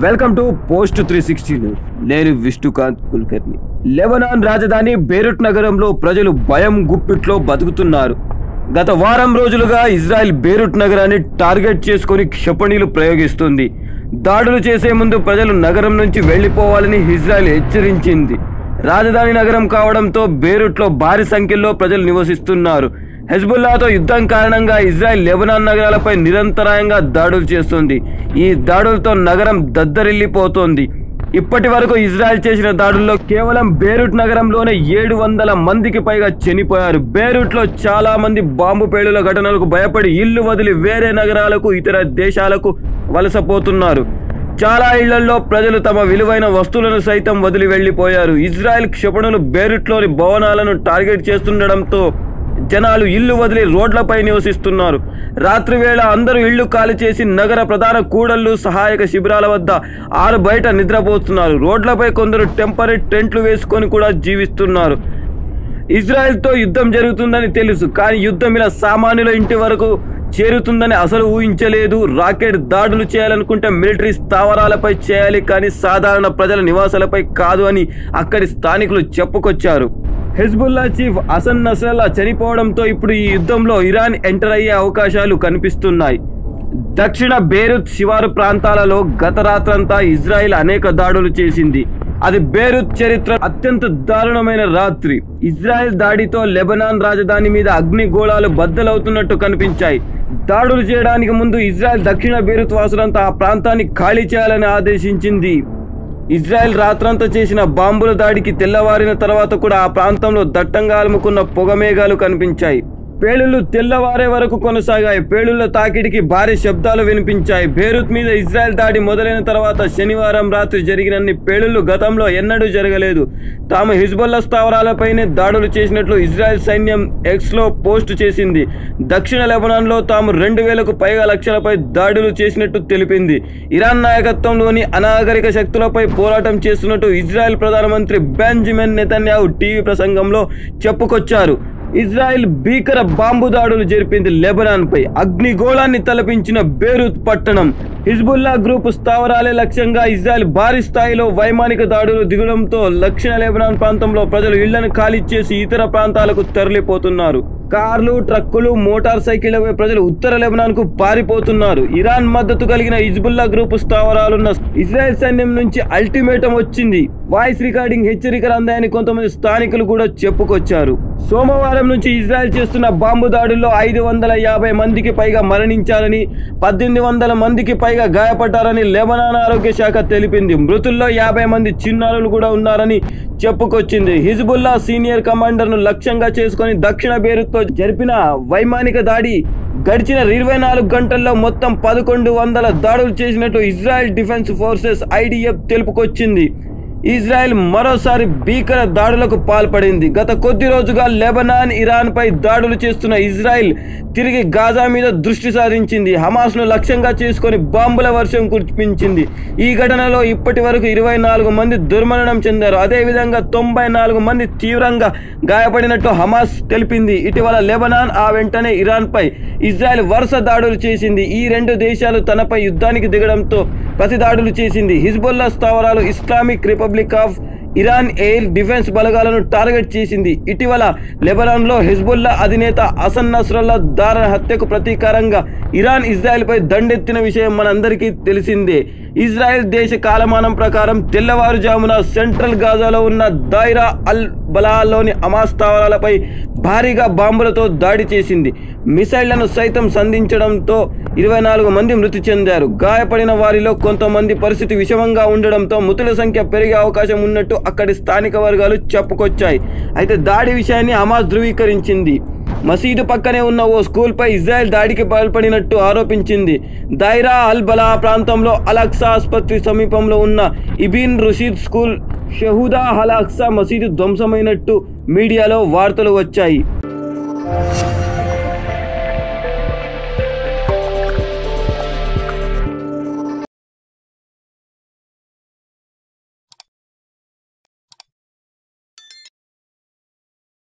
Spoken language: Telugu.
Welcome to post 360 news. నేను విష్ణుకాంత్ కుల్కర్ని. లెబనాన్ రాజధాని బేరూట్ నగరంలో ప్రజలు భయం గుప్పిట్లో బతుకుతున్నారు. గత వారం రోజులుగా ఇజ్రాయెల్ బేరూట్ నగరాన్ని టార్గెట్ చేసుకుని క్షిపణులు ప్రయోగిస్తుంది. దాడులు చేసే ముందు ప్రజలు నగరం నుంచి వెళ్లిపోవాలని ఇజ్రాయెల్ హెచ్చరించింది. రాజధాని నగరం కావడంతో బేరూట్లో భారీ సంఖ్యలో ప్రజలు నివసిస్తున్నారు. హెజ్బుల్లాతో యుద్ధం కారణంగా ఇజ్రాయెల్ లెబనాన్ నగరాలపై నిరంతరాయంగా దాడులు చేస్తుంది. ఈ దాడులతో నగరం దద్దరిల్లిపోతోంది. ఇప్పటి వరకు ఇజ్రాయెల్ చేసిన దాడుల్లో కేవలం బేరూట్ నగరంలోనే 700 మందికి పైగా చనిపోయారు. బేరూట్లో చాలా మంది బాంబు పేలుల ఘటనలకు భయపడి ఇల్లు వదిలి వేరే నగరాలకు, ఇతర దేశాలకు వలసపోతున్నారు. చాలా ఇళ్లలో ప్రజలు తమ విలువైన వస్తువులను సైతం వదిలి వెళ్లిపోయారు. ఇజ్రాయెల్ క్షిపణులు బేరూట్లోని భవనాలను టార్గెట్ చేస్తుండడంతో జనాలు ఇల్లు వదిలి రోడ్లపై నివసిస్తున్నారు. రాత్రి వేళ అందరూ ఇళ్లు ఖాళీ చేసి నగర ప్రధాన కూడళ్లు, సహాయక శిబిరాల వద్ద ఆరు బయట నిద్రపోతున్నారు. రోడ్లపై కొందరు టెంపరీ టెంట్లు వేసుకొని కూడా జీవిస్తున్నారు. ఇజ్రాయెల్తో యుద్ధం జరుగుతుందని తెలుసు, కానీ యుద్ధం ఇలా సామాన్యుల ఇంటి వరకు చేరుతుందని అసలు ఊహించలేదు. రాకెట్ దాడులు చేయాలనుకుంటే మిలిటరీ స్థావరాలపై చేయాలి, కానీ సాధారణ ప్రజల నివాసాలపై కాదు అని అక్కడి స్థానికులు చెప్పుకొచ్చారు. హెజ్బుల్లా చీఫ్ హసన్ నస్రల్లా చనిపోవడంతో ఇప్పుడు ఈ యుద్ధంలో ఇరాన్ ఎంటర్ అయ్యే అవకాశాలు కనిపిస్తున్నాయి. దక్షిణ బేరూత్ శివారు ప్రాంతాలలో గత రాత్రంతా ఇజ్రాయెల్ అనేక దాడులు చేసింది. అది బేరూత్ చరిత్ర అత్యంత దారుణమైన రాత్రి. ఇజ్రాయెల్ దాడితో లెబనాన్ రాజధాని మీద అగ్నిగోళాలు బద్దలవుతున్నట్టు కనిపించాయి. దాడులు చేయడానికి ముందు ఇజ్రాయెల్ దక్షిణ బేరూత్ వాసులంతా ఆ ప్రాంతాన్ని ఖాళీ చేయాలని ఆదేశించింది. ఇజ్రాయెల్ రాత్రంతా చేసిన బాంబుల దాడికి తెల్లవారిన తర్వాత కూడా ఆ ప్రాంతంలో దట్టంగా అలుముకున్న పొగమేఘాలు కనిపించాయి. పేలుళ్లు తెల్లవారే వరకు కొనసాగాయి. పేలుళ్ల తాకిడికి భారీ శబ్దాలు వినిపించాయి. బేరూత్ మీద ఇజ్రాయెల్ దాడి మొదలైన తర్వాత శనివారం రాత్రి జరిగినన్ని పేలుళ్లు గతంలో ఎన్నడూ జరగలేదు. తాము హిజ్బుల్లా స్థావరాలపైనే దాడులు చేసినట్లు ఇజ్రాయెల్ సైన్యం ఎక్స్లో పోస్ట్ చేసింది. దక్షిణ లెబనాన్లో తాము 2000కు పైగా లక్ష్యాలపై దాడులు చేసినట్టు తెలిపింది. ఇరాన్ నాయకత్వంలోని అనాగరిక శక్తులపై పోరాటం చేస్తున్నట్టు ఇజ్రాయెల్ ప్రధానమంత్రి బెంజమిన్ నెతన్యాహు టీవీ ప్రసంగంలో చెప్పుకొచ్చారు. ఇజ్రాయెల్ భీకర బాంబు దాడులు జరిపింది లెబనాన్పై. అగ్నిగోళాన్ని తలపించిన బేరూత్ పట్టణం. హిజ్బుల్లా గ్రూప్ స్థావరాలే లక్ష్యంగా ఇజ్రాయెల్ భారీ స్థాయిలో వైమానిక దాడులు దిగడంతో దక్షిణ లెబనాన్ ప్రాంతంలో ప్రజలు ఇళ్లను ఖాళీ చేసి ఇతర ప్రాంతాలకు తరలిపోతున్నారు. కార్లు, ట్రక్కులు, మోటార్ సైకిళ్లపై ప్రజలు ఉత్తర లెబనాన్కు పారిపోతున్నారు. ఇరాన్ మద్దతు కలిగిన హిజ్బుల్లా గ్రూప్ స్థావరాలున్న ఇజ్రాయెల్ సైన్యం నుంచి అల్టిమేటం వచ్చింది. వాయిస్ రికార్డింగ్ హెచ్చరికలు అందాయని కొంతమంది స్థానికులు కూడా చెప్పుకొచ్చారు. సోమవారం నుంచి ఇజ్రాయెల్ చేస్తున్న బాంబు దాడుల్లో 550 మందికి పైగా మరణించారని, 1800 మందికి పైగా గాయపడ్డారని లెబనాన్ ఆరోగ్య శాఖ తెలిపింది. మృతుల్లో 50 మంది చిన్నారులు కూడా ఉన్నారని చెప్పుకొచ్చింది. హిజ్బుల్లా సీనియర్ కమాండర్ను లక్ష్యంగా చేసుకుని దక్షిణ బేరూత్లో జరిపిన వైమానిక దాడి గడిచిన 24 గంటల్లో మొత్తం 1100 దాడులు చేసినట్టు ఇజ్రాయెల్ డిఫెన్స్ ఫోర్సెస్ IDF తెలుపుకొచ్చింది. ఇజ్రాయెల్ మరోసారి భీకర దాడులకు పాల్పడింది. గత కొద్ది రోజుగా లెబనాన్, ఇరాన్పై దాడులు చేస్తున్న ఇజ్రాయెల్ తిరిగి గాజా మీద దృష్టి సారించింది. హమాస్ను లక్ష్యంగా చేసుకొని బాంబుల వర్షం కురిపించింది. ఈ ఘటనలో ఇప్పటి వరకు 24 మంది దుర్మరణం చెందారు. అదేవిధంగా 94 మంది తీవ్రంగా గాయపడినట్టు హమాస్ తెలిపింది. ఇటీవల లెబనాన్, ఆ వెంటనే ఇరాన్పై ఇజ్రాయెల్ వరుస దాడులు చేసింది. ఈ రెండు దేశాలు తనపై యుద్ధానికి దిగడంతో ప్రతి దాడులు చేసింది. హిజ్బుల్లా స్థావరాలు, Islamic republic of Iran air defence బలగాలను టార్గెట్ చేసింది. ఇటీవల లెబనాన్లో హిజ్బుల్లా అధినేత హసన్ నస్రల్లా దారుణ హత్యకు ప్రతీకారంగా ఇరాన్ ఇజ్రాయెల్పై దండెత్తిన విషయం మనందరికీ తెలిసిందే. ఇజ్రాయెల్ దేశ కాలమానం ప్రకారం తెల్లవారుజామున సెంట్రల్ గాజాలో ఉన్న దాయిరా అల్ బలాలోని హమాస్ స్థావరాలపై భారీగా బాంబులతో దాడి చేసింది. మిసైళ్లను సైతం సంధించడంతో 24 మంది మృతి చెందారు. గాయపడిన వారిలో కొంతమంది పరిస్థితి విషమంగా ఉండడంతో మృతుల సంఖ్య పెరిగే అవకాశం ఉన్నట్టు అక్కడి స్థానిక వర్గాలు చెప్పుకొచ్చాయి. అయితే దాడి విషయాన్ని హమాస్ ధృవీకరించింది. మసీదు పక్కనే ఉన్న ఓ స్కూల్పై ఇజ్రాయెల్ దాడికి పాల్పడినట్టు ఆరోపించింది. దాయిరా అల్ బలా ప్రాంతంలో అల్ అక్సా ఆసుపత్రి సమీపంలో ఉన్న ఇబిన్ రుషీద్ స్కూల్, షహూదా అల్ అక్సా మసీదు ధ్వంసమైనట్టు మీడియాలో వార్తలు వచ్చాయి.